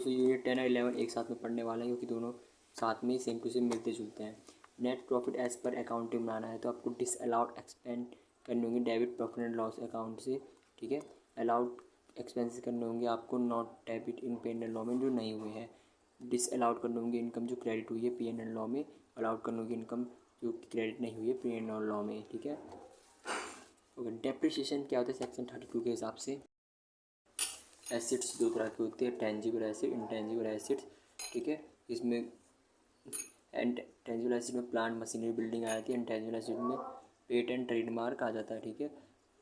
दोस्तों यूनिट 10 और 11 एक साथ में पढ़ने वाला है क्योंकि दोनों साथ में सेम टू सेम मिलते जुलते हैं। नेट प्रॉफिट एज पर अकाउंटिंग बनाना है तो आपको डिसअलाउड एक्सपेंड करने होंगे debit profit and loss account से, ठीक है। अलाउड एक्सपेंसेस करने होंगे आपको not debit in P and L law में जो नहीं हुए हैं। डिसअलाउड करने होंगे इनकम जो क्रेडिट हुई है पी एंड एल लॉ में, अलाउड करने होंगे इनकम जो क्रेडिट नहीं हुई है पी एंड एल लॉ में, ठीक है। ओके, डेप्रिसिएशन क्या होता है सेक्शन 32 के हिसाब से। एसिड्स दो तरह के होते हैं, टेंजिबल एसिड, इंटेंजिबल एसिड्स, ठीक है। इसमें एंड टेंजिबल एसिड में प्लांट मशीनरी बिल्डिंग आ जाती है, इंटेंजिबल एसिड में पेटेंट ट्रेडमार्क आ जाता है, ठीक है।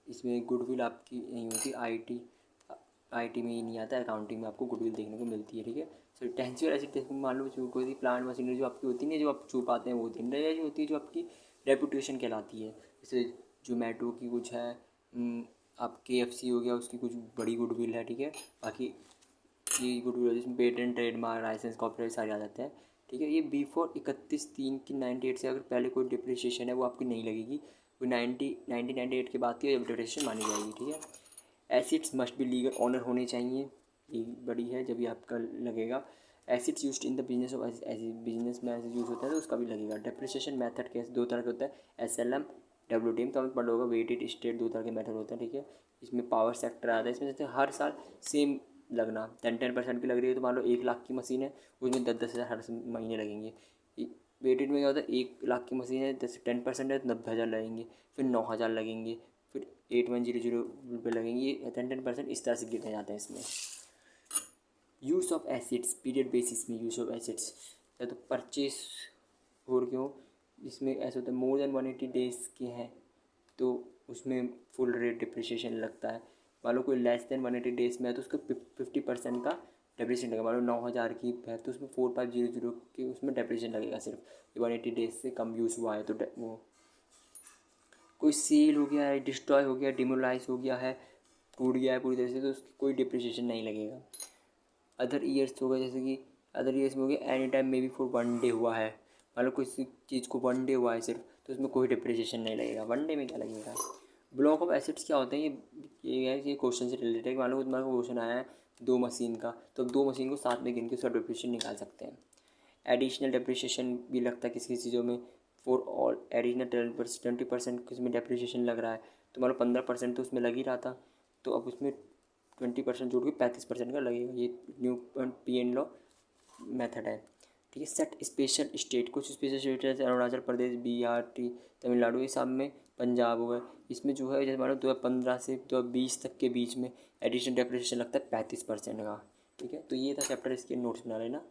इसमें गुडविल आपकी नहीं होती, आईटी में ही नहीं आता, अकाउंटिंग में आपको गुडविल देखने को मिलती है, ठीक है। सो टेंजिबल एसिड मान लो जो कोई प्लांट मशीनरी जो आपकी होती है जो आप छू पाते हैं वो होती है, इंटेंजिबल होती है जो आपकी रेपुटेशन कहलाती है, जैसे जोमेटो की कुछ है, आप KFC हो गया उसकी कुछ बड़ी गुडविल है, ठीक है। बाकी ये गुडविल जिसमें पेटेंट ट्रेडमार्क लाइसेंस कॉपीराइट सारे आ जाते हैं, ठीक है। ये बिफोर 31/3 की 98 से अगर पहले कोई डिप्रिसिएशन है वो आपकी नहीं लगेगी, वो 1998 के बाद की डिप्रिसिएशन मानी जाएगी, ठीक है। Acids must be legal honour होने चाहिए, ये बड़ी है जब भी आपका लगेगा। Acids used in the business of business में ऐसे यूज़ होता है तो उसका भी लगेगा। डिप्रिसिएशन मेथड कैसे दो तरह का होता है, SLM WTM, तो हमें पढ़ होगा वेटेड स्टेट दो तरह के मेथड होते हैं, ठीक है। इसमें पावर सेक्टर आता है, इसमें जैसे हर साल सेम लगना 10% की लग रही है तो मान लो 1 लाख की मशीन है उसमें 10-10 हज़ार हर महीने लगेंगे। वेटेड में क्या होता है 1 लाख की मशीन है 10% है तो 90,000 लगेंगे, फिर 9,000 लगेंगे, फिर 8100 रुपये लगेंगे, 10% इस तरह से गिने जाते हैं इसमें। Use of acids period basis में यूज़ ऑफ एसिड्स या तो परचेस और क्यों इसमें ऐसा होता है मोर देन 180 डेज़ के हैं तो उसमें फुल रेट डिप्रिसिएशन लगता है। मान लो कोई लेस देन 180 डेज़ में है तो उसको 50% का डिप्रिसिएशन लगेगा। मान लो 9,000 की है तो उसमें 4500 की उसमें डिप्रिसिएशन लगेगा सिर्फ 180 डेज़ से कम यूज़ हुआ है तो वो कोई सेल हो गया है, डिस्ट्रॉय हो गया, डिमोलाइज हो गया है, टूट गया है पूरी तरह से तो उसकी कोई डिप्रिसिएशन नहीं लगेगा। अदर ईयर्स हो गया जैसे कि अदर ईयर्स में हो गया any time may be for 1 day हुआ है, मान लो किसी चीज़ को 1 डे हुआ है सिर्फ तो उसमें कोई डिप्रिसिएशन नहीं लगेगा। 1 डे में क्या लगेगा। ब्लॉक ऑफ एसेट्स क्या होते हैं, ये है कि क्वेश्चन से रिलेटेड है। मान लो तुम्हारा क्वेश्चन आया है 2 मशीन का तो अब 2 मशीन को साथ में गिन के उसका डिप्रिसिएशन निकाल सकते हैं। एडिशनल डिप्रिसिएशन भी लगता है किसी किसी चीज़ों में, फॉर ऑल एडिशनल 20% किसमें डिप्रिसिएशन लग रहा है तो मान लो 15% तो उसमें लग ही रहा था तो अब उसमें 20% जोड़ के 35% का लगेगा। ये new P and law method है, ठीक है। सेट स्पेशल स्टेट, कुछ स्पेशल स्टेट जैसे अरुणाचल प्रदेश, BRT, तमिलनाडु, ये सब में पंजाब हो गए, इसमें जो है जैसे मान लो 2015 से 2020 तक के बीच में एडिशनल डिप्रिसिएशन लगता है 35% का, ठीक है। तो ये था चैप्टर, इसके नोट्स बना लेना।